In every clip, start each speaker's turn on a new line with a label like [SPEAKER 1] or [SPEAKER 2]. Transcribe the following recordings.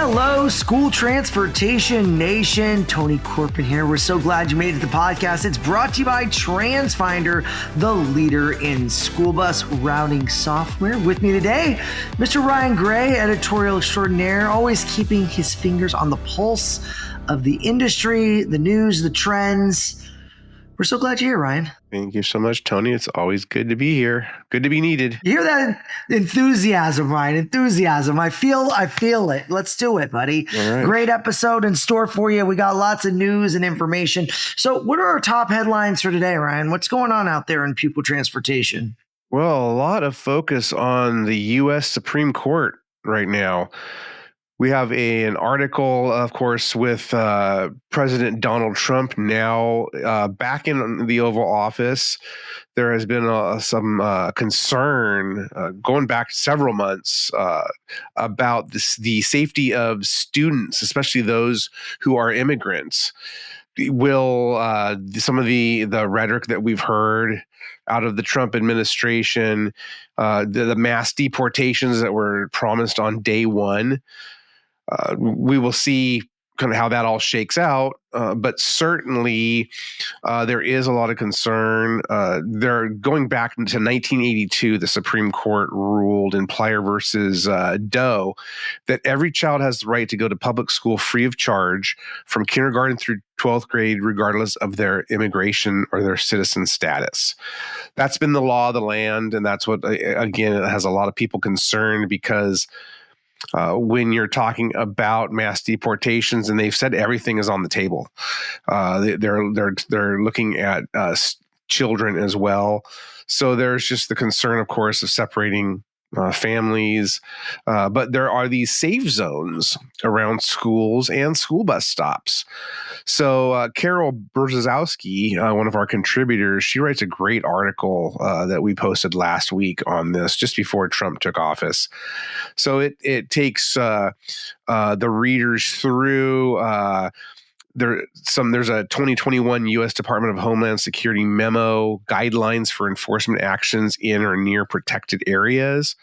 [SPEAKER 1] Hello, School Transportation Nation. Tony Corpin here. We're so glad you made it to the podcast. It's brought to you by Transfinder, the leader in school bus routing software. With me today, Mr. Ryan Gray, editorial extraordinaire, always keeping his fingers on the pulse of the industry, the news, the trends. We're so glad you're here, Ryan.
[SPEAKER 2] Thank you so much, Tony. It's always good to be here. Good to be needed.
[SPEAKER 1] You hear that enthusiasm, Ryan? Enthusiasm. I feel it. Let's do it, buddy.
[SPEAKER 2] All right.
[SPEAKER 1] Great episode in store for you. We got lots of news and information. So what are our top headlines for today, Ryan? What's going on out there in pupil transportation?
[SPEAKER 2] Well, a lot of focus on the U.S. Supreme Court right now. We have an article, of course, with President Donald Trump now back in the Oval Office. There has been some concern going back several months about the safety of students, especially those who are immigrants. Will some of the rhetoric that we've heard out of the Trump administration, the mass deportations that were promised on day one, we will see kind of how that all shakes out. But certainly there is a lot of concern. They're going back to 1982, the Supreme Court ruled in Plyer versus Doe that every child has the right to go to public school free of charge from kindergarten through 12th grade, regardless of their immigration or their citizen status. That's been the law of the land. And that's what, again, it has a lot of people concerned because when you're talking about mass deportations, and they've said everything is on the table, they're looking at children as well. So there's just the concern, of course, of separating families, but there are these safe zones around schools and school bus stops. So Carol Berzozowski, one of our contributors, she writes a great article that we posted last week on this, just before Trump took office. So it takes the readers through there's a 2021 U.S. Department of Homeland Security memo, guidelines for enforcement actions in or near protected areas.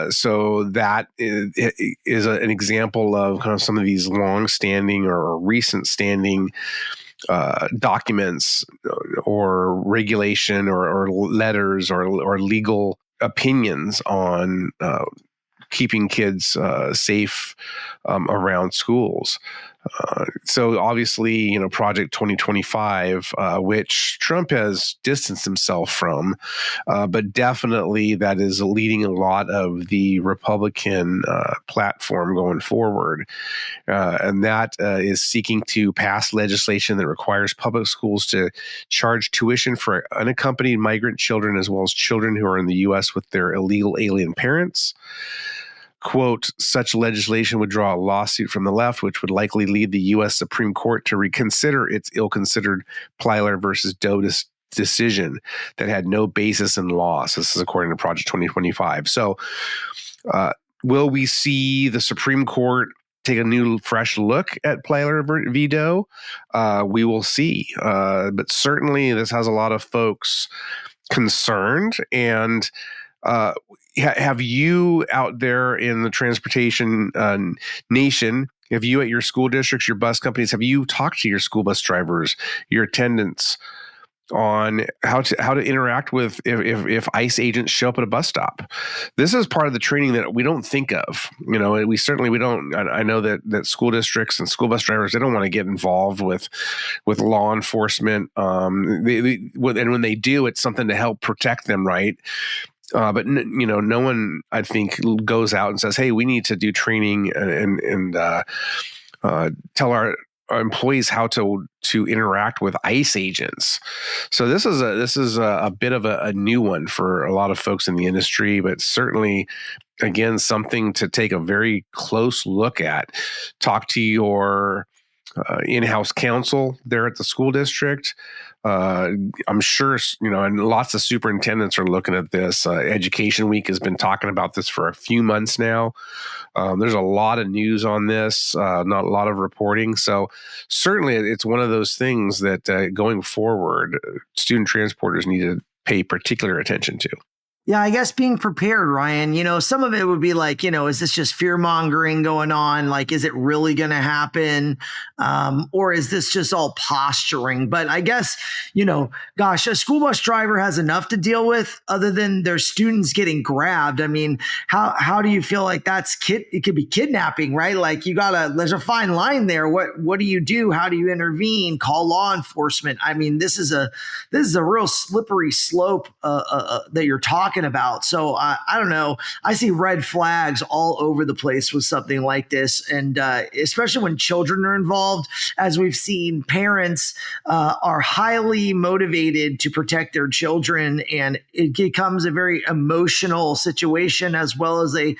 [SPEAKER 2] So that is an example of kind of some of these long-standing or recent-standing documents or regulation or letters or legal opinions on keeping kids safe around schools. So obviously, Project 2025, which Trump has distanced himself from, but definitely that is leading a lot of the Republican platform going forward. And that is seeking to pass legislation that requires public schools to charge tuition for unaccompanied migrant children as well as children who are in the U.S. with their illegal alien parents. Quote, such legislation would draw a lawsuit from the left, which would likely lead the U.S. Supreme Court to reconsider its ill-considered Plyer versus Doe decision that had no basis in law. So this is according to Project 2025. So will we see the Supreme Court take a new, fresh look at Plyer v. Doe? We will see. But certainly this has a lot of folks concerned. And have you out there in the transportation nation, have you at your school districts, your bus companies, have you talked to your school bus drivers, your attendants on how to interact with if ICE agents show up at a bus stop? This is part of the training that we don't think of. We don't. I know that school districts and school bus drivers, they don't want to get involved with law enforcement. And when they do, it's something to help protect them, right? But no one, I think, goes out and says, "Hey, we need to do training and tell our employees how to interact with ICE agents." So this is a bit of a new one for a lot of folks in the industry, but certainly, again, something to take a very close look at. Talk to your in-house counsel there at the school district. I'm sure, and lots of superintendents are looking at this. Education Week has been talking about this for a few months now. There's a lot of news on this, not a lot of reporting. So certainly it's one of those things that going forward, student transporters need to pay particular attention to.
[SPEAKER 1] Yeah, I guess being prepared, Ryan, some of it would be like, is this just fear mongering going on? Like, is it really going to happen? Or is this just all posturing? But I guess, gosh, a school bus driver has enough to deal with other than their students getting grabbed. I mean, how do you feel like it could be kidnapping, right? Like there's a fine line there. What do you do? How do you intervene? Call law enforcement. I mean, this is a real slippery slope that you're talking about. So I don't know. I see red flags all over the place with something like this. And especially when children are involved, as we've seen, parents are highly motivated to protect their children. And it becomes a very emotional situation as well as a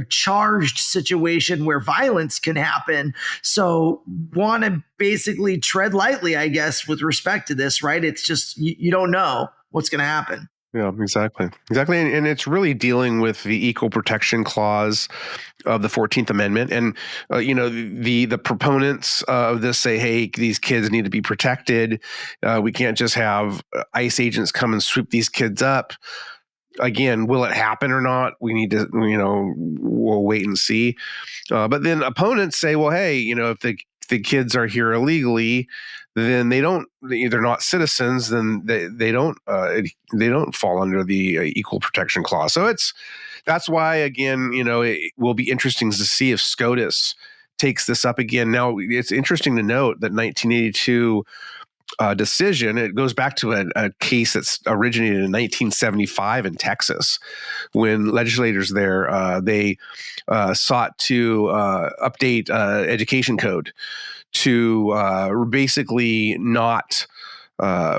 [SPEAKER 1] charged situation where violence can happen. So want to basically tread lightly, I guess, with respect to this, right? It's just, you don't know what's going to happen.
[SPEAKER 2] Yeah, exactly. And it's really dealing with the equal protection clause of the 14th Amendment. And, the proponents of this say, hey, these kids need to be protected. We can't just have ICE agents come and swoop these kids up. Again, will it happen or not? We need to, we'll wait and see. But then opponents say, well, hey, if the kids are here illegally, then they're not citizens, then they don't fall under the equal protection clause. So that's why, again, it will be interesting to see if SCOTUS takes this up again. Now, it's interesting to note that 1982 decision, it goes back to a case that's originated in 1975 in Texas, when legislators there, they sought to update education code to basically not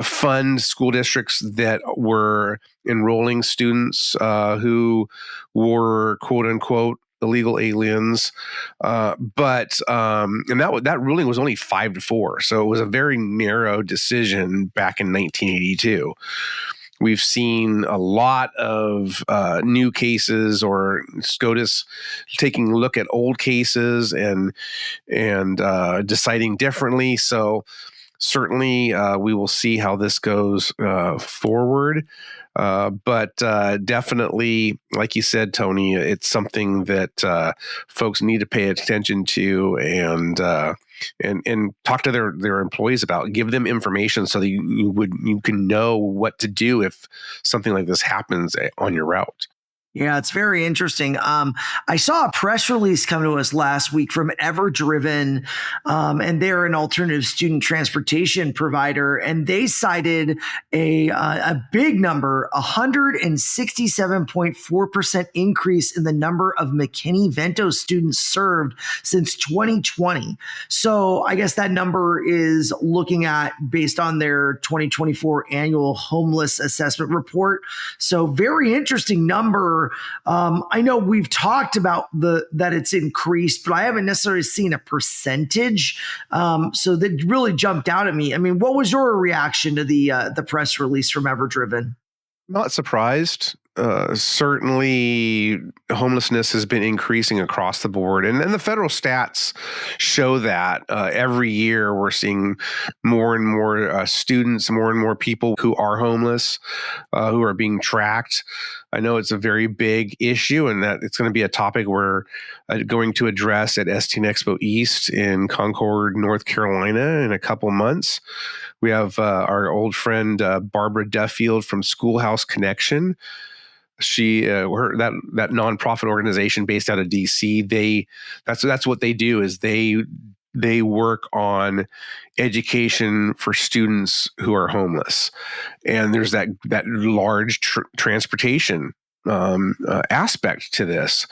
[SPEAKER 2] fund school districts that were enrolling students who were quote unquote illegal aliens, but that ruling was only 5-4, so it was a very narrow decision back in 1982. We've seen a lot of new cases or SCOTUS taking a look at old cases and deciding differently. So certainly we will see how this goes forward. But definitely, like you said, Tony, it's something that folks need to pay attention to and talk to their employees about. Give them information so that you can know what to do if something like this happens on your route.
[SPEAKER 1] Yeah, it's very interesting. I saw a press release come to us last week from Everdriven, and they're an alternative student transportation provider, and they cited a big number, 167.4% increase in the number of McKinney-Vento students served since 2020. So I guess that number is looking at based on their 2024 annual homeless assessment report. So very interesting number. I know we've talked about that it's increased, but I haven't necessarily seen a percentage. So that really jumped out at me. I mean, what was your reaction to the press release from Everdriven?
[SPEAKER 2] Not surprised. Certainly, homelessness has been increasing across the board. And the federal stats show that every year we're seeing more and more students, more and more people who are homeless, who are being tracked. I know it's a very big issue and that it's going to be a topic we're going to address at STN EXPO East in Concord, North Carolina in a couple months. We have our old friend Barbara Duffield from Schoolhouse Connection. She that nonprofit organization based out of DC, that's what they do is they work on education for students who are homeless, and there's that large transportation aspect to this.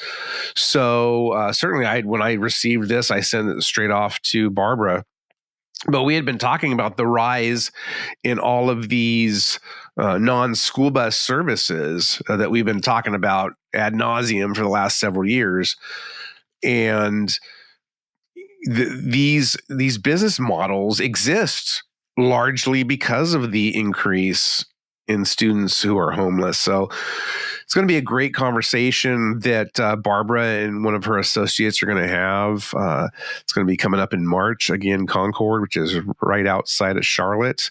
[SPEAKER 2] So certainly, when I received this, I sent it straight off to Barbara. But we had been talking about the rise in all of these non-school bus services that we've been talking about ad nauseum for the last several years. And these business models exist largely because of the increase in students who are homeless. So it's going to be a great conversation that Barbara and one of her associates are going to have. It's going to be coming up in March, again, Concord, which is right outside of Charlotte.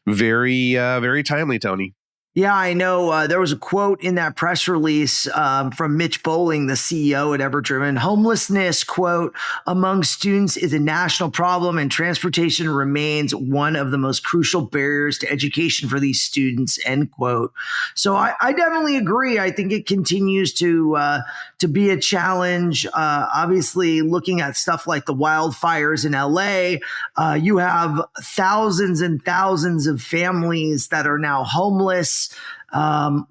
[SPEAKER 2] Very, very timely, Tony.
[SPEAKER 1] Yeah, I know. There was a quote in that press release from Mitch Bowling, the CEO at Everdriven. Homelessness, quote, among students is a national problem, and transportation remains one of the most crucial barriers to education for these students, end quote. So I definitely agree. I think it continues to be a challenge. Obviously, looking at stuff like the wildfires in LA, you have thousands and thousands of families that are now homeless,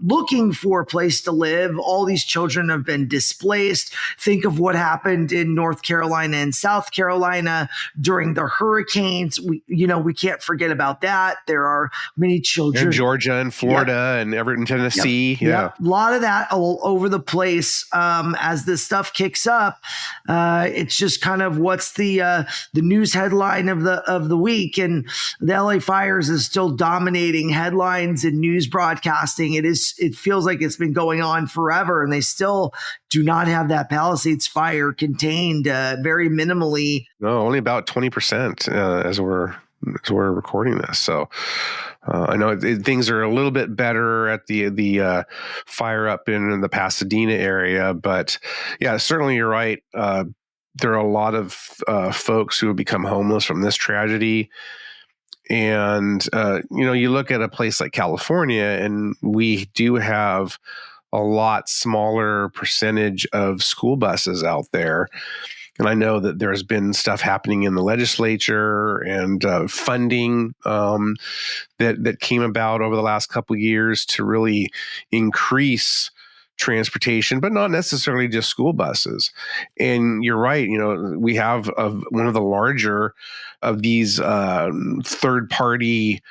[SPEAKER 1] looking for a place to live. All these children have been displaced. Think of what happened in North Carolina and South Carolina during the hurricanes. We can't forget about that. There are many children
[SPEAKER 2] in Georgia and Florida and Everett, Tennessee.
[SPEAKER 1] Yep. Yeah, a lot of that all over the place. As this stuff kicks up, it's just kind of what's the news headline of the week, and the LA fires is still dominating headlines and news broadcasts. It feels like it's been going on forever, and they still do not have that Palisades fire contained, very minimally.
[SPEAKER 2] No, only about 20% as we're recording this. So I know things are a little bit better at the fire up in the Pasadena area, but yeah, certainly you're right. There are a lot of folks who have become homeless from this tragedy. And, you look at a place like California, and we do have a lot smaller percentage of school buses out there. And I know that there's been stuff happening in the legislature and funding that came about over the last couple of years to really increase transportation, but not necessarily just school buses. And you're right, we have one of the larger of these third-party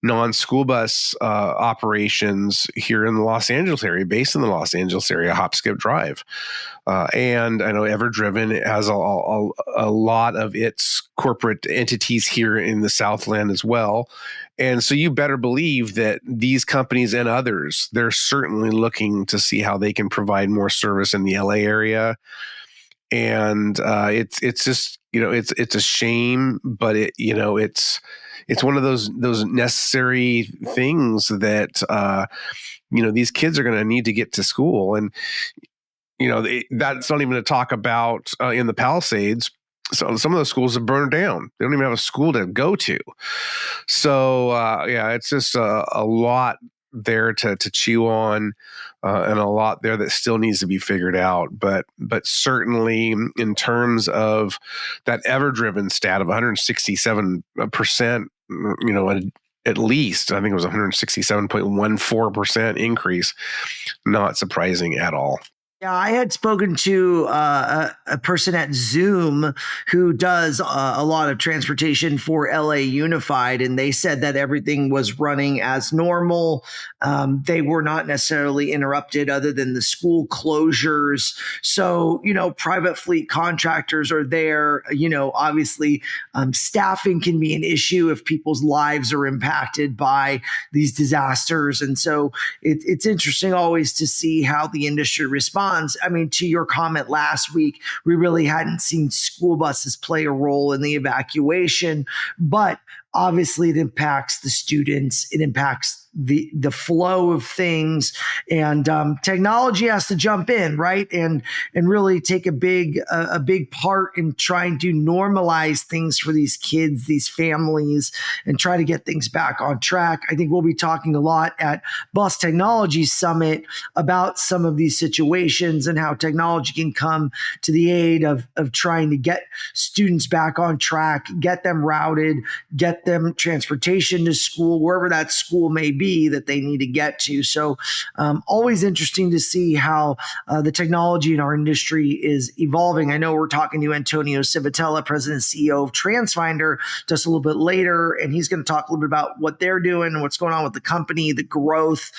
[SPEAKER 2] non-school bus operations here in the Los Angeles area, based in the Los Angeles area, Hop Skip Drive. And I know Everdriven has a lot of its corporate entities here in the Southland as well. And so you better believe that these companies and others, they're certainly looking to see how they can provide more service in the LA area. And it's just, it's a shame, but it's one of those necessary things that these kids are going to need to get to school. And that's not even to talk about in the Palisades. So some of those schools have burned down. They don't even have a school to go to. So it's just a lot there to chew on, and a lot there that still needs to be figured out. But certainly in terms of that Everdriven stat of 167%, at least I think it was 167.14% increase, not surprising at all.
[SPEAKER 1] Yeah, I had spoken to a person at Zoom who does a lot of transportation for LA Unified, and they said that everything was running as normal. They were not necessarily interrupted other than the school closures. So, private fleet contractors are there. Obviously, staffing can be an issue if people's lives are impacted by these disasters. And so it's interesting always to see how the industry responds. I mean, to your comment last week, we really hadn't seen school buses play a role in the evacuation, but obviously it impacts the students. It impacts the flow of things, and technology has to jump in, right? And really take a big part in trying to normalize things for these kids, these families, and try to get things back on track. I think we'll be talking a lot at Bus Technology Summit about some of these situations and how technology can come to the aid of trying to get students back on track, get them routed, get them transportation to school, wherever that school may be that they need to get to. So always interesting to see how the technology in our industry is evolving. I know we're talking to Antonio Civitella, President and CEO of Transfinder, just a little bit later, and he's going to talk a little bit about what they're doing, what's going on with the company, the growth,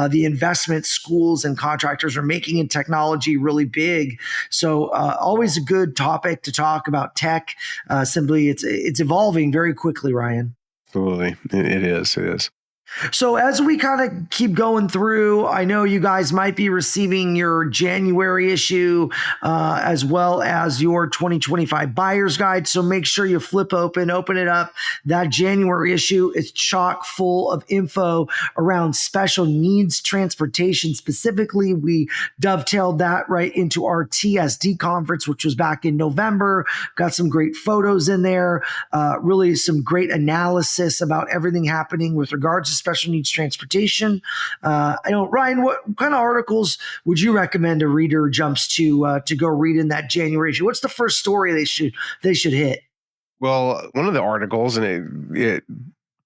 [SPEAKER 1] the investment schools and contractors are making in technology really big. So always a good topic to talk about tech. Simply, it's evolving very quickly, Ryan.
[SPEAKER 2] Absolutely. It is.
[SPEAKER 1] So as we kind of keep going through, I know you guys might be receiving your January issue as well as your 2025 buyer's guide. So make sure you open it up. That January issue is chock full of info around special needs transportation. Specifically, we dovetailed that right into our TSD conference, which was back in November. Got some great photos in there, really some great analysis about everything happening with regards to special needs transportation. I know, Ryan, what kind of articles would you recommend a reader jumps to go read in that January issue? What's the first story they should hit?
[SPEAKER 2] Well, one of the articles, and it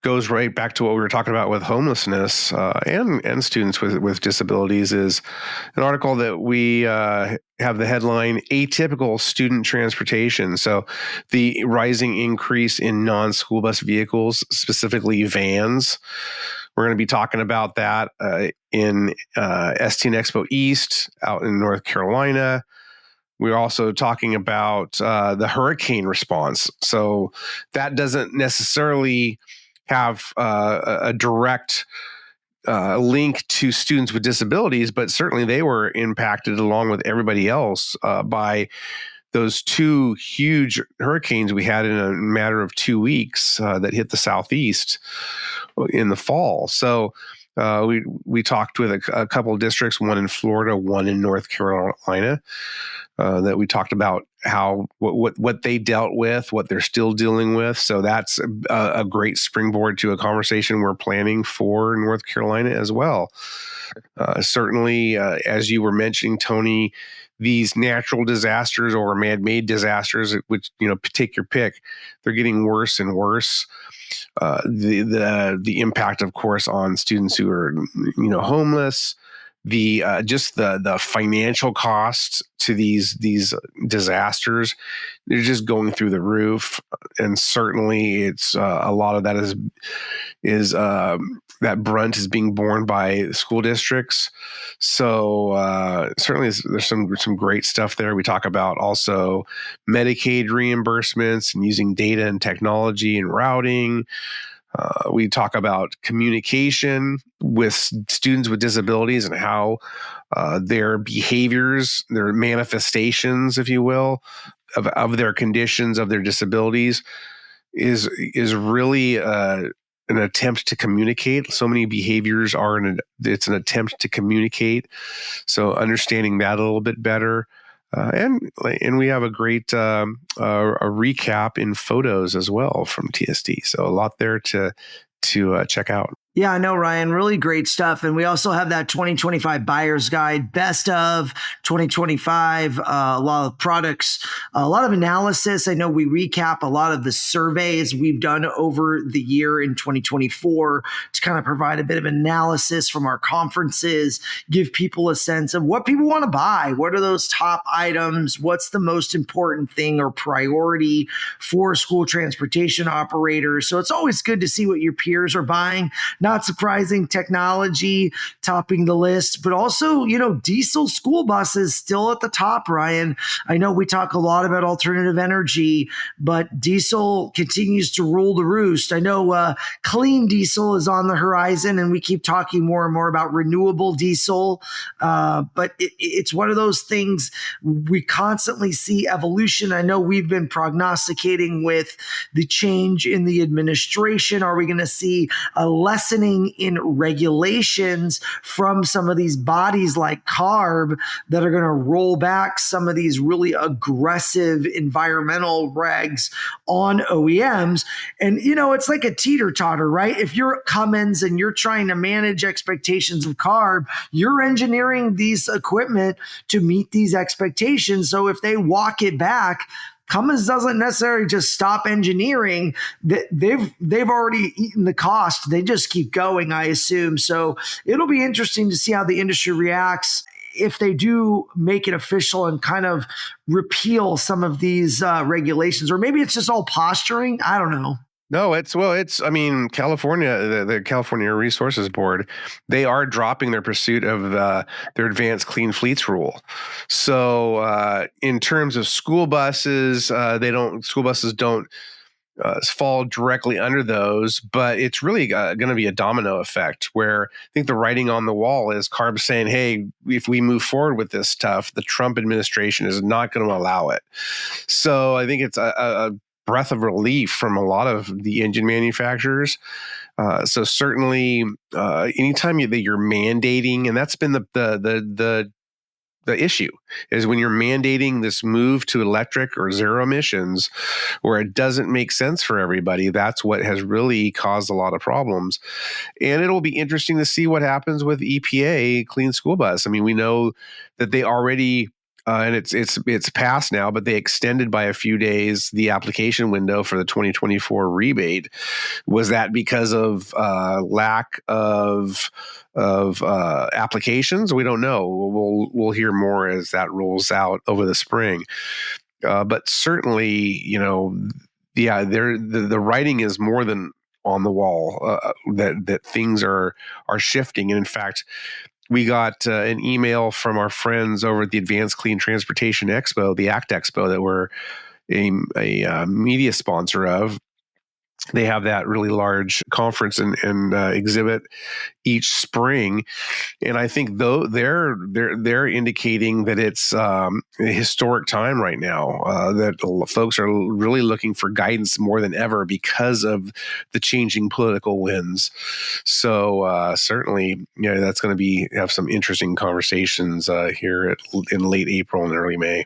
[SPEAKER 2] goes right back to what we were talking about with homelessness and students with disabilities, is an article that we have the headline "Atypical Student Transportation." So the rising increase in non-school bus vehicles, specifically vans. We're going to be talking about that in STN EXPO East out in North Carolina. We're also talking about the hurricane response. So that doesn't necessarily have a direct link to students with disabilities, but certainly they were impacted along with everybody else by those two huge hurricanes we had in a matter of 2 weeks that hit the Southeast in the fall. So we talked with a couple of districts, one in Florida, one in North Carolina, that we talked about how what they dealt with, what they're still dealing with. So that's a great springboard to a conversation we're planning for North Carolina as well. Certainly, as you were mentioning, Tony, these natural disasters or man-made disasters, which, take your pick, they're getting worse and worse. The impact, of course, on students who are, homeless, just the financial cost to these disasters, they're just going through the roof. And certainly it's a lot of that is that brunt is being borne by school districts. So certainly there's some great stuff there. We talk about also Medicaid reimbursements and using data and technology and routing. We talk about communication with students with disabilities and how their behaviors, their manifestations, if you will, of their conditions, of their disabilities, is really an attempt to communicate. So many behaviors it's an attempt to communicate. So understanding that a little bit better. And we have a great a recap in photos as well from TSD. So a lot there to check out.
[SPEAKER 1] Yeah, I know, Ryan. Really great stuff. And we also have that 2025 buyer's guide, best of 2025, a lot of products, a lot of analysis. I know we recap a lot of the surveys we've done over the year in 2024 to kind of provide a bit of analysis from our conferences, give people a sense of what people want to buy. What are those top items? What's the most important thing or priority for school transportation operators? So it's always good to see what your peers are buying. Not surprising, technology topping the list, but also, diesel school buses still at the top, Ryan. I know we talk a lot about alternative energy, but diesel continues to rule the roost. I know clean diesel is on the horizon, and we keep talking more and more about renewable diesel, but it's one of those things we constantly see evolution. I know we've been prognosticating with the change in the administration. Are we going to see a lessening in regulations from some of these bodies like CARB that are going to roll back some of these really aggressive environmental regs on OEMs? And, it's like a teeter-totter, right? If you're Cummins and you're trying to manage expectations of CARB, you're engineering these equipment to meet these expectations. So if they walk it back, Cummins doesn't necessarily just stop engineering. They've already eaten the cost. They just keep going, I assume. So it'll be interesting to see how the industry reacts if they do make it official and kind of repeal some of these regulations, or maybe it's just all posturing. I don't know.
[SPEAKER 2] No, California, the California Air Resources Board, they are dropping their pursuit of their advanced clean fleets rule. So in terms of school buses, school buses don't fall directly under those, but it's really going to be a domino effect where I think the writing on the wall is CARB saying, hey, if we move forward with this stuff, the Trump administration is not going to allow it. So I think it's a breath of relief from a lot of the engine manufacturers. So certainly anytime that you're mandating, and that's been the issue is when you're mandating this move to electric or zero emissions where it doesn't make sense for everybody, that's what has really caused a lot of problems. And it'll be interesting to see what happens with EPA Clean School Bus. I mean, we know that they already and it's passed now, but they extended by a few days the application window for the 2024 rebate. Was that because of lack of applications? We don't know. We'll hear more as that rolls out over the spring. But certainly, the writing is more than on the wall. That things are shifting, and in fact, we got an email from our friends over at the Advanced Clean Transportation Expo, the ACT Expo, that we're a media sponsor of. They have that really large conference and exhibit each spring, and I think though they're indicating that it's a historic time right now. That folks are really looking for guidance more than ever because of the changing political winds. So certainly, that's going to have some interesting conversations here in late April and early May.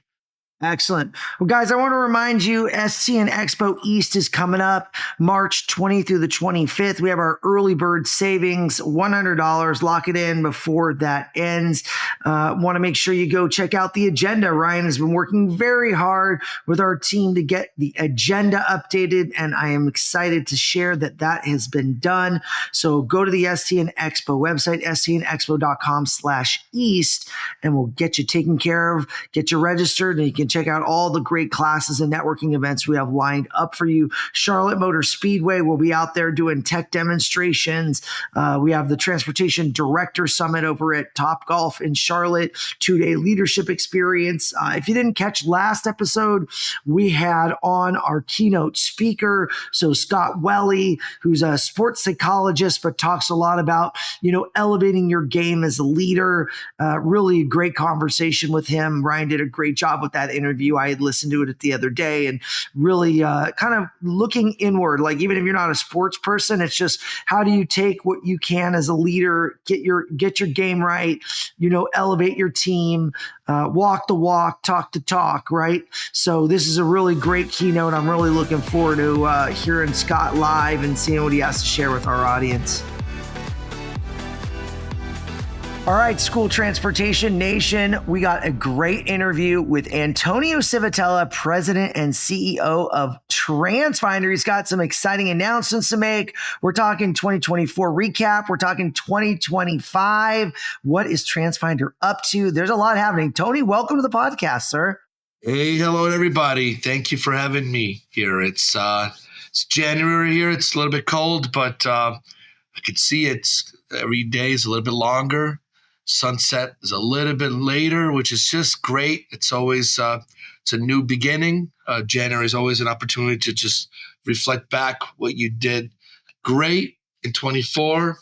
[SPEAKER 1] Excellent. Well, guys, I want to remind you, STN EXPO East is coming up March 20th through the 25th. We have our early bird savings, $100. Lock it in before that ends. Want to make sure you go check out the agenda. Ryan has been working very hard with our team to get the agenda updated, and I am excited to share that has been done. So go to the STN EXPO website, stnexpo.com/East, and we'll get you taken care of, get you registered, and you can check out all the great classes and networking events we have lined up for you. Charlotte Motor Speedway will be out there doing tech demonstrations. We have the Transportation Director Summit over at Top Golf in Charlotte, 2-day leadership experience. If you didn't catch last episode, we had on our keynote speaker, so Scott Welly, who's a sports psychologist, but talks a lot about, elevating your game as a leader. Really great conversation with him. Ryan did a great job with that interview. I had listened to it the other day and really kind of looking inward. Like, even if you're not a sports person, it's just how do you take what you can as a leader, get your game right, elevate your team, walk the walk, talk the talk, right? So this is a really great keynote. I'm really looking forward to hearing Scott live and seeing what he has to share with our audience. All right, School Transportation Nation, we got a great interview with Antonio Civitella, President and CEO of Transfinder. He's got some exciting announcements to make. We're talking 2024 recap. We're talking 2025. What is Transfinder up to? There's a lot happening. Tony, welcome to the podcast, sir.
[SPEAKER 3] Hey, hello, everybody. Thank you for having me here. It's January here. It's a little bit cold, but I can see it's every day is a little bit longer. Sunset is a little bit later, which is just great. It's always it's a new beginning. January is always an opportunity to just reflect back what you did great in 24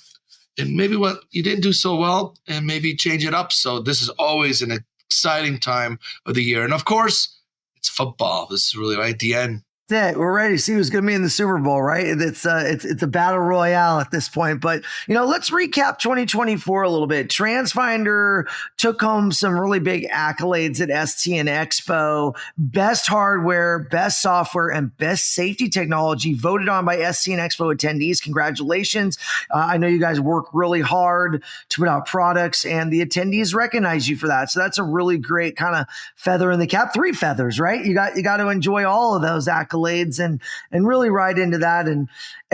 [SPEAKER 3] and maybe what you didn't do so well and maybe change it up. So this is always an exciting time of the year. And of course, it's football. This is really right at the end.
[SPEAKER 1] That's it. We're ready to see who's going to be in the Super Bowl, right? It's a battle royale at this point. But, let's recap 2024 a little bit. Transfinder took home some really big accolades at STN EXPO. Best hardware, best software, and best safety technology voted on by STN EXPO attendees. Congratulations. I know you guys work really hard to put out products, and the attendees recognize you for that. So that's a really great kind of feather in the cap. 3 feathers, right? You got to enjoy all of those accolades and really ride into that. And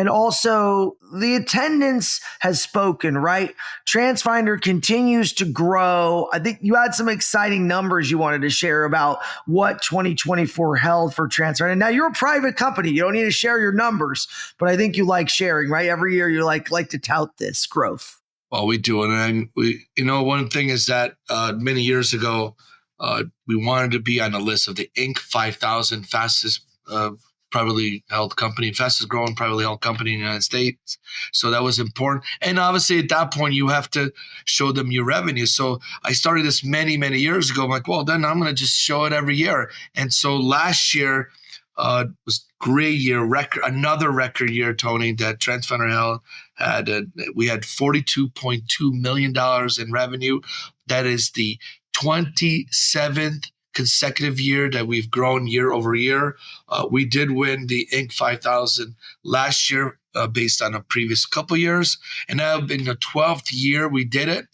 [SPEAKER 1] also the attendance has spoken, right? Transfinder continues to grow. I think you had some exciting numbers you wanted to share about what 2024 held for Transfinder. Now, you're a private company. You don't need to share your numbers, but I think you like sharing, right? Every year you like to tout this growth.
[SPEAKER 3] Well, we do. And one thing is that many years ago, we wanted to be on the list of the Inc. 5,000 fastest privately held company, fastest growing privately held company in the United States. So that was important. And obviously at that point, you have to show them your revenue. So I started this many, many years ago. I'm like, well, then I'm going to just show it every year. And so last year was a great year, another record year, Tony, that Transfinder had. We had $42.2 million in revenue. That is the 27th consecutive year that we've grown year over year. We did win the Inc. 5000 last year based on a previous couple years. And now in the 12th year we did it.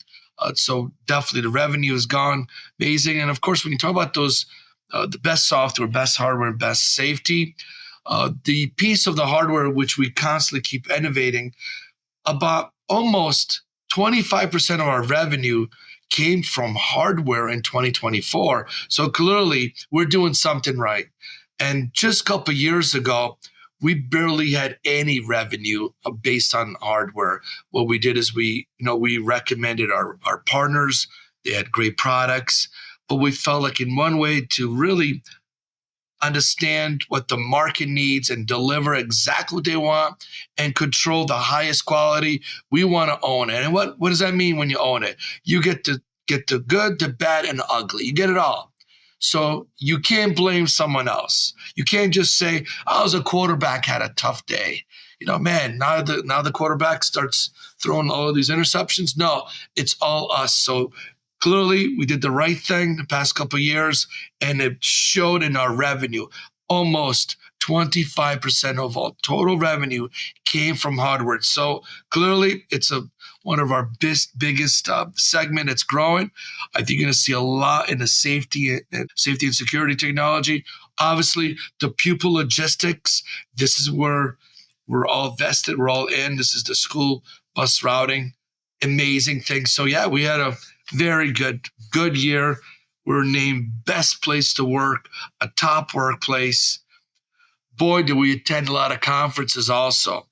[SPEAKER 3] So definitely the revenue has gone amazing. And of course, when you talk about those, the best software, best hardware, best safety, the piece of the hardware which we constantly keep innovating, about almost 25% of our revenue came from hardware in 2024. So clearly we're doing something right. And just a couple of years ago, we barely had any revenue based on hardware. What we did is we recommended our partners. They had great products, but we felt like in one way to really understand what the market needs and deliver exactly what they want and control the highest quality, we want to own it. And what does that mean when you own it? You get to get the good, the bad, and the ugly. You get it all. So you can't blame someone else. You can't just say, "Oh, the quarterback had a tough day." Man, now the quarterback starts throwing all of these interceptions. No, it's all us. So clearly, we did the right thing the past couple of years, and it showed in our revenue. Almost 25% of all total revenue came from hardware. So clearly, it's one of our biggest segment. It's growing. I think you're going to see a lot in the safety and security technology. Obviously, the pupil logistics. This is where we're all vested. We're all in. This is the school bus routing. Amazing thing. So yeah, we had a very good year. We're named best place to work, a top workplace. Boy, did we attend a lot of conferences also.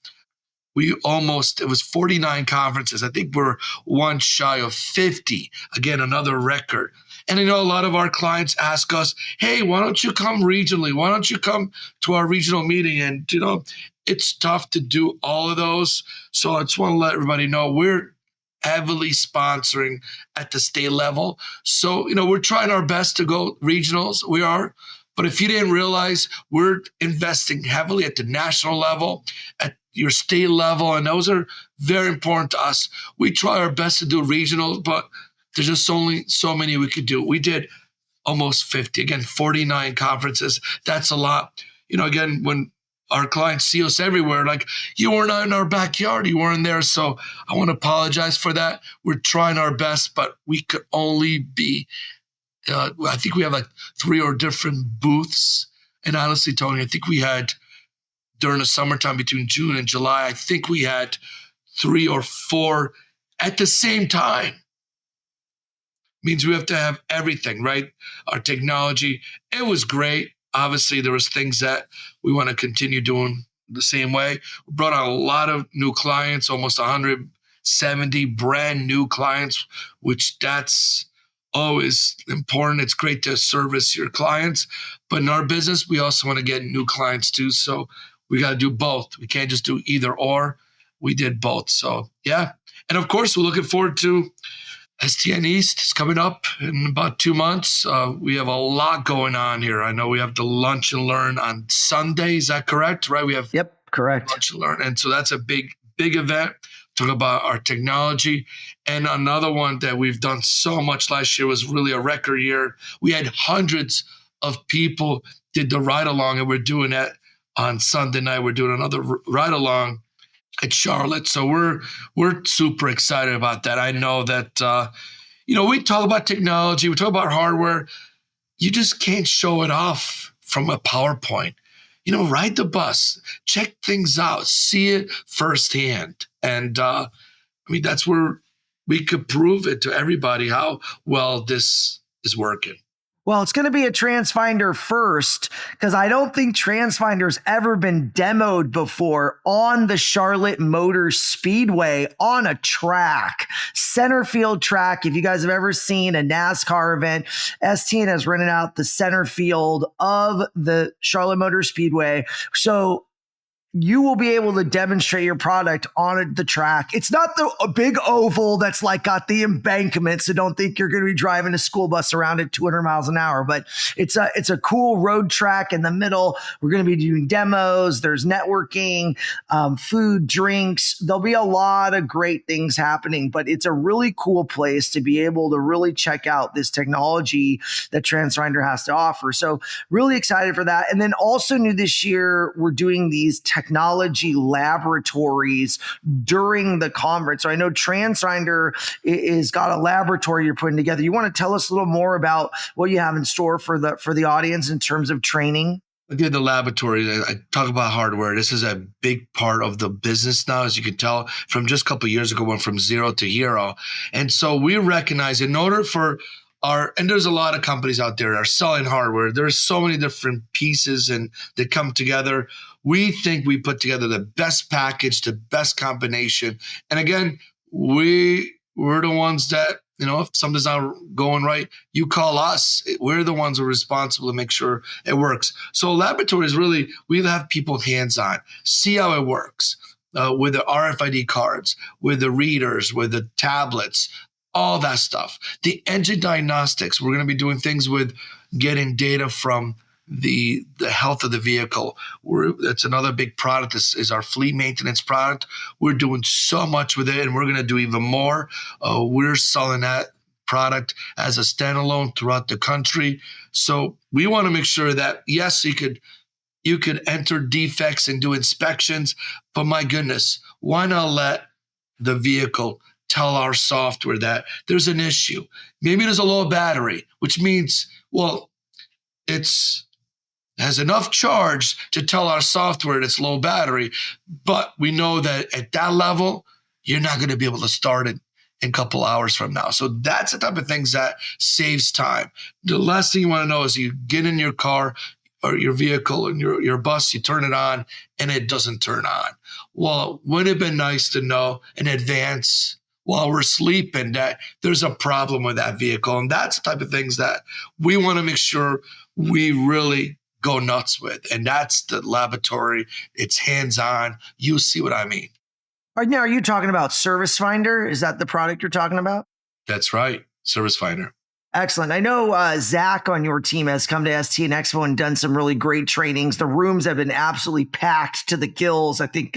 [SPEAKER 3] It was 49 conferences. I think we're one shy of 50. Again, another record. And a lot of our clients ask us, hey, why don't you come regionally? Why don't you come to our regional meeting? And, it's tough to do all of those. So I just want to let everybody know we're heavily sponsoring at the state level. So, we're trying our best to go regionals. We are. But if you didn't realize, we're investing heavily at the national level, at your state level, and those are very important to us. We try our best to do regionals, but there's just only so many we could do. We did almost 50. Again, 49 conferences. That's a lot. Again, when our clients see us everywhere, like, you weren't in our backyard, you weren't there. So I want to apologize for that. We're trying our best, but we could only be, I think we have like 3 or different booths. And honestly, Tony, I think we had, during the summertime between June and July, I think we had 3 or 4 at the same time. Means we have to have everything, right? Our technology, it was great. Obviously, there was things that we want to continue doing the same way. We brought on a lot of new clients, almost 170 brand new clients, which that's always important. It's great to service your clients. But in our business, we also want to get new clients too. So we got to do both. We can't just do either or. We did both. So, yeah. And of course, we're looking forward to STN East is coming up in about 2 months. We have a lot going on here. I know we have the Lunch and Learn on Sunday. Is that correct? Right? We have
[SPEAKER 1] correct.
[SPEAKER 3] Lunch and Learn. And so that's a big event. Talk about our technology. And another one that we've done so much last year was really a record year. We had hundreds of people did the ride along, and we're doing that on Sunday night. We're doing another ride along at Charlotte. So we're super excited about that. I know that, we talk about technology, we talk about hardware. You just can't show it off from a PowerPoint. Ride the bus, check things out, see it firsthand. And that's where we could prove it to everybody how well this is working.
[SPEAKER 1] Well, it's going to be a Transfinder first because I don't think Transfinder's ever been demoed before on the Charlotte Motor Speedway on a track, center field track. If you guys have ever seen a NASCAR event, STN has rented out the center field of the Charlotte Motor Speedway. So you will be able to demonstrate your product on the track. It's not a big oval that's like got the embankment, so don't think you're going to be driving a school bus around at 200 miles an hour, but it's a cool road track in the middle. We're going to be doing demos. There's networking, food, drinks. There'll be a lot of great things happening, but it's a really cool place to be able to really check out this technology that Transfinder has to offer. So really excited for that. And then also new this year, we're doing these technology laboratories during the conference. So I know Transfinder is got a laboratory you're putting together. You want to tell us a little more about what you have in store for the audience in terms of training?
[SPEAKER 3] Again, the laboratory, I talk about hardware. This is a big part of the business now, as you can tell from just a couple of years ago, went from zero to hero. And so we recognize in order for and there's a lot of companies out there that are selling hardware. There's so many different pieces and they come together. We think we put together the best package, the best combination. And again, we're the ones that, if something's not going right, you call us. We're the ones who are responsible to make sure it works. So laboratories really, we have people hands-on, see how it works with the RFID cards, with the readers, with the tablets, all that stuff. The engine diagnostics, we're going to be doing things with getting data from the health of the vehicle. That's another big product is our fleet maintenance product. We're doing so much with it, and we're going to do even more. We're selling that product as a standalone throughout the country. So we want to make sure that, yes, you could enter defects and do inspections, but my goodness, why not let the vehicle tell our software that there's an issue? Maybe there's a low battery, which means, well, it's has enough charge to tell our software it's low battery, but we know that at that level, you're not going to be able to start it in a couple hours from now. So that's the type of things that saves time. The last thing you want to know is you get in your car or your vehicle and your bus, you turn it on and it doesn't turn on. Well, wouldn't it have been nice to know in advance while we're sleeping that there's a problem with that vehicle? And that's the type of things that we want to make sure we really go nuts with. And that's the laboratory. It's hands-on. You see what I mean.
[SPEAKER 1] Right now, are you talking about Service Finder? Is that the product you're talking about?
[SPEAKER 3] That's right. Service Finder.
[SPEAKER 1] Excellent. I know Zach on your team has come to STN EXPO and done some really great trainings. The rooms have been absolutely packed to the gills. I think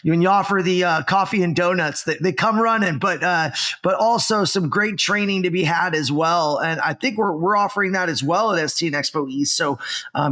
[SPEAKER 1] when you offer the coffee and donuts, they come running, but also some great training to be had as well. And I think we're offering that as well at STN EXPO East. So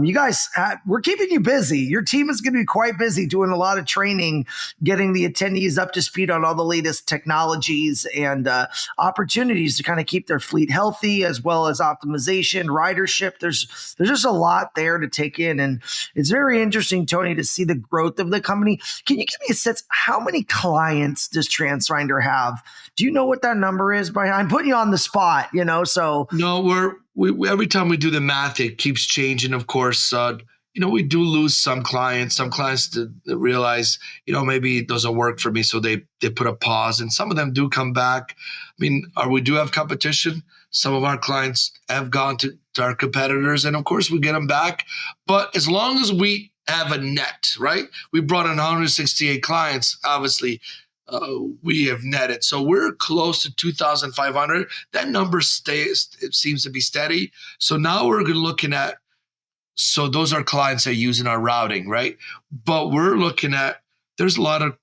[SPEAKER 1] you guys, we're keeping you busy. Your team is going to be quite busy doing a lot of training, getting the attendees up to speed on all the latest technologies and opportunities to kind of keep their fleet healthy, as well as optimization, ridership. There's just a lot there to take in. And it's very interesting, Tony, to see the growth of the company. Can you give me a sense, how many clients does Transfinder have? Do you know what that number is, Brian? I'm putting you on the spot, so. No,
[SPEAKER 3] we every time we do the math, it keeps changing, of course. We do lose some clients that realize, maybe it doesn't work for me. So they put a pause, and some of them do come back. I mean, we do have competition. Some of our clients have gone to our competitors, and of course we get them back. But as long as we have a net, right? We brought in 168 clients. Obviously, we have netted. So we're close to 2,500. That number it seems to be steady. So now we're looking at, so those are clients that are using our routing, right? But we're looking at, there's a lot of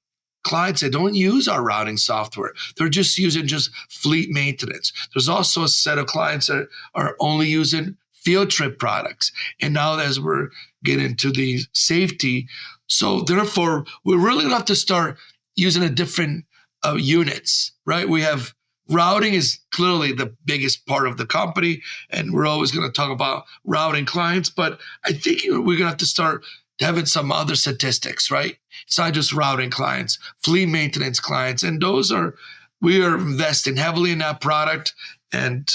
[SPEAKER 3] clients that don't use our routing software. They're just using fleet maintenance. There's also a set of clients that are only using field trip products. And now as we're getting into the safety, so therefore, we're really going to have to start using a different units, right? We have routing is clearly the biggest part of the company, and we're always going to talk about routing clients, but I think we're going to have to start having some other statistics, right? It's not just routing clients, fleet maintenance clients, and we are investing heavily in that product, and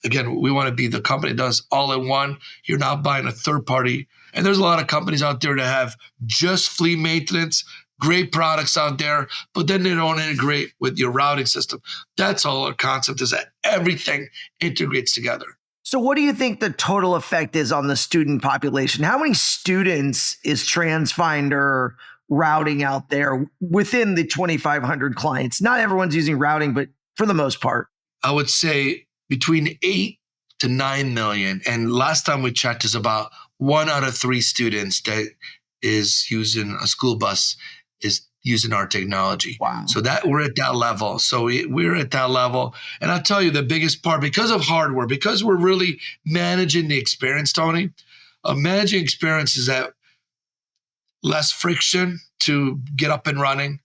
[SPEAKER 3] again, we want to be the company that does all in one. You're not buying a third party. And there's a lot of companies out there that have just fleet maintenance, great products out there, but then they don't integrate with your routing system. That's all our concept is, that everything integrates together.
[SPEAKER 1] So what do you think the total effect is on the student population? How many students is Transfinder routing out there within the 2,500 clients? Not everyone's using routing, but for the most part.
[SPEAKER 3] I would say between 8 to 9 million. And last time we checked is about 1 out of 3 students that is using a school bus is using our technology.
[SPEAKER 1] Wow.
[SPEAKER 3] So that we're at that level. So we're at that level. And I'll tell you the biggest part, because of hardware, because we're really managing the experience, Tony, managing experience is that less friction to get up and running,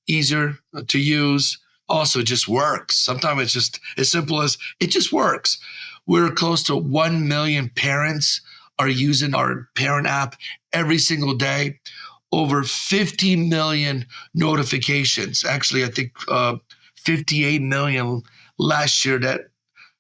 [SPEAKER 3] easier to use. Also, it just works. Sometimes it's just as simple as it just works. We're close to 1 million parents are using our parent app every single day. Over 50 million notifications. Actually, I think 58 million last year that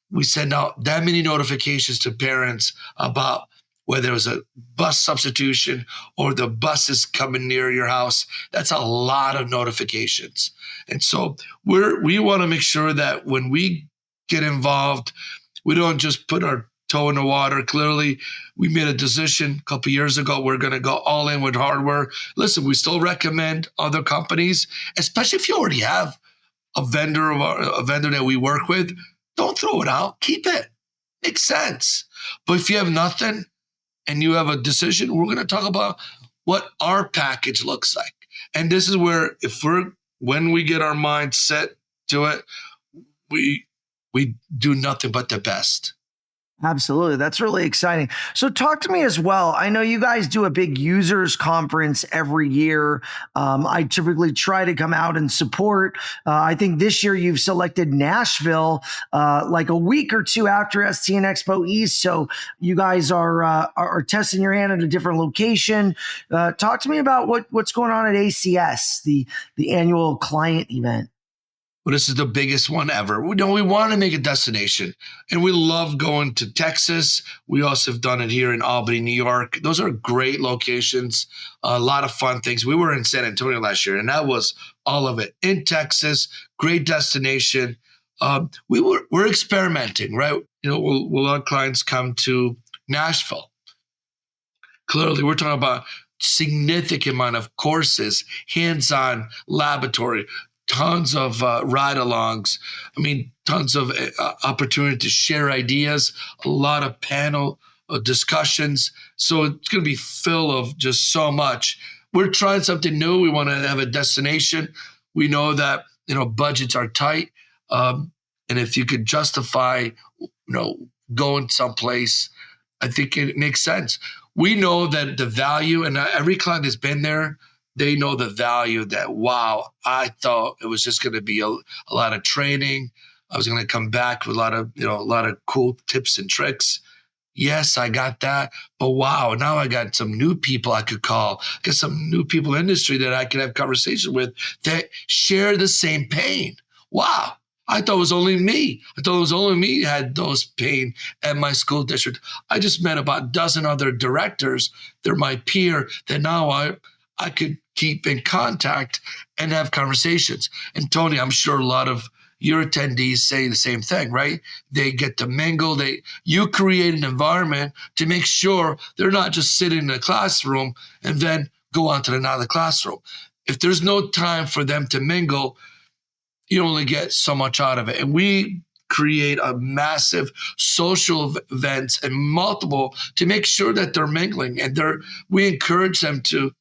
[SPEAKER 3] we send out that many notifications to parents about whether it was a bus substitution or the bus is coming near your house. That's a lot of notifications. And so we want to make sure that when we get involved, we don't just put our toe in the water. Clearly, we made a decision a couple of years ago. We're going to go all in with hardware. Listen, we still recommend other companies, especially if you already have a vendor that we work with. Don't throw it out. Keep it. Makes sense. But if you have nothing and you have a decision, we're going to talk about what our package looks like. And this is where when we get our mind set to it, we do nothing but the best.
[SPEAKER 1] Absolutely. That's really exciting. So talk to me as well. I know you guys do a big users conference every year. I typically try to come out and support. I think this year you've selected Nashville like a week or two after STN EXPO East. So you guys are testing your hand at a different location. Talk to me about what's going on at ACS, the annual client event.
[SPEAKER 3] Well, this is the biggest one ever. We want to make a destination, and we love going to Texas. We also have done it here in Albany, New York. Those are great locations, a lot of fun things. We were in San Antonio last year, and that was all of it. In Texas, great destination. We're experimenting, right? Will our clients come to Nashville? Clearly, we're talking about significant amount of courses, hands-on laboratory, tons of ride-alongs. I mean, tons of opportunity to share ideas, a lot of panel discussions. So it's going to be full of just so much. We're trying something new. We want to have a destination. We know that, budgets are tight. And if you could justify, going someplace, I think it makes sense. We know that the value, and every client has been there, they know the value that, wow, I thought it was just going to be a lot of training. I was going to come back with a lot of cool tips and tricks. Yes, I got that. But wow, now I got some new people I could call, get some new people in the industry that I could have conversation with that share the same pain. Wow. I thought it was only me. I thought it was only me had those pain at my school district. I just met about a dozen other directors. They're my peer that now I could keep in contact and have conversations. And Tony, I'm sure a lot of your attendees say the same thing, right? They get to mingle. You create an environment to make sure they're not just sitting in a classroom and then go on to another classroom. If there's no time for them to mingle, you only get so much out of it. And we create a massive social events and multiple to make sure that they're mingling, and we encourage them to.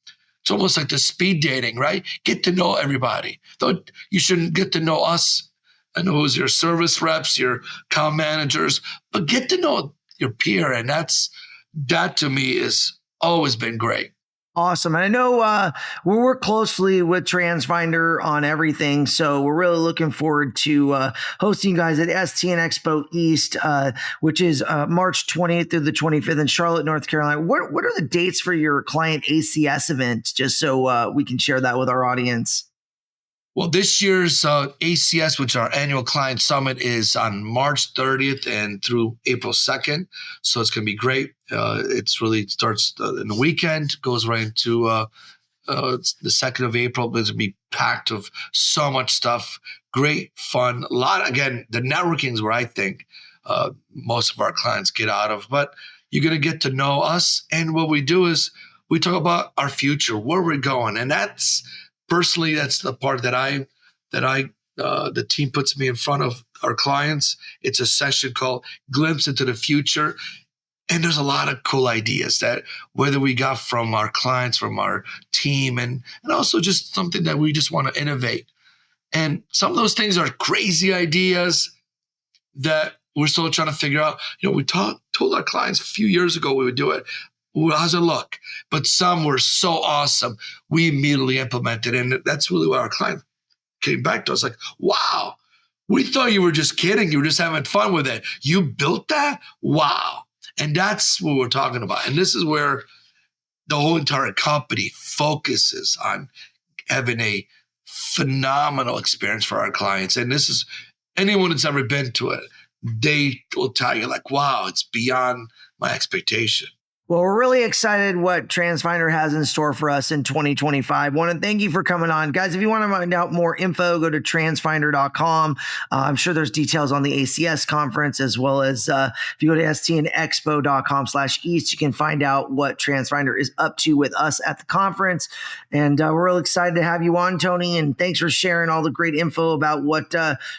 [SPEAKER 3] It's almost like the speed dating, right? Get to know everybody. Though you shouldn't get to know us. I know who's your service reps, your account managers, but get to know your peer. And that to me has always been great.
[SPEAKER 1] Awesome. And I know we work closely with Transfinder on everything. So we're really looking forward to hosting you guys at STN EXPO East, which is March 20th through the 25th in Charlotte, North Carolina. What are the dates for your client ACS event, just so we can share that with our audience?
[SPEAKER 3] Well, this year's ACS, which is our annual client summit, is on March 30th and through April 2nd. So it's going to be great. It starts in the weekend, goes right into the 2nd of April. It's going to be packed of so much stuff. Great fun. A lot, again, the networking is where I think most of our clients get out of. But you're going to get to know us. And what we do is we talk about our future, where we're going. And personally, that's the part that the team puts me in front of our clients. It's a session called Glimpse into the Future. And there's a lot of cool ideas that whether we got from our clients, from our team, and also just something that we just want to innovate. And some of those things are crazy ideas that we're still trying to figure out. We told our clients a few years ago we would do it. Well, how's it look? But some were so awesome, we immediately implemented. And that's really what our client came back to us like, wow, we thought you were just kidding. You were just having fun with it. You built that? Wow. And that's what we're talking about. And this is where the whole entire company focuses on having a phenomenal experience for our clients. And this is anyone that's ever been to it, they will tell you like, wow, it's beyond my expectation.
[SPEAKER 1] Well, we're really excited what Transfinder has in store for us in 2025. Want to thank you for coming on. Guys, if you want to find out more info, go to transfinder.com. I'm sure there's details on the ACS conference, as well as if you go to STN EXPO.com/East, you can find out what Transfinder is up to with us at the conference. And we're real excited to have you on, Tony. And thanks for sharing all the great info about what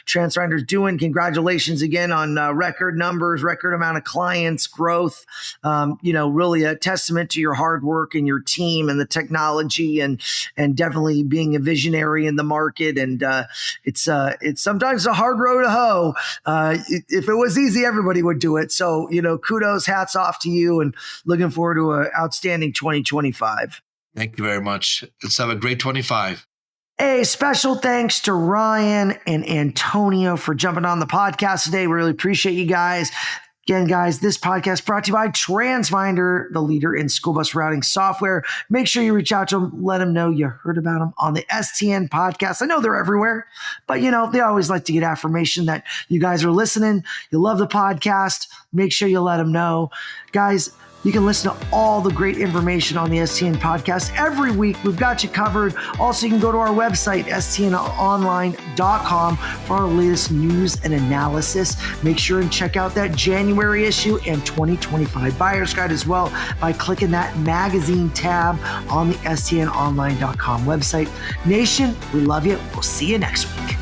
[SPEAKER 1] Transfinder is doing. Congratulations again on record numbers, record amount of clients, growth, really a testament to your hard work and your team and the technology and definitely being a visionary in the market. And it's sometimes a hard road to hoe. If it was easy, everybody would do it. So, kudos, hats off to you, and looking forward to an outstanding 2025.
[SPEAKER 3] Thank you very much. Let's have a great 25.
[SPEAKER 1] A special thanks to Ryan and Antonio for jumping on the podcast today. We really appreciate you guys. Again, guys, this podcast brought to you by Transfinder, the leader in school bus routing software. Make sure you reach out to them, let them know you heard about them on the STN podcast. I know they're everywhere, but they always like to get affirmation that you guys are listening. You love the podcast. Make sure you let them know. Guys, you can listen to all the great information on the STN podcast every week. We've got you covered. Also, you can go to our website, stnonline.com, for our latest news and analysis. Make sure and check out that January issue and 2025 Buyer's Guide as well by clicking that magazine tab on the stnonline.com website. Nation, we love you. We'll see you next week.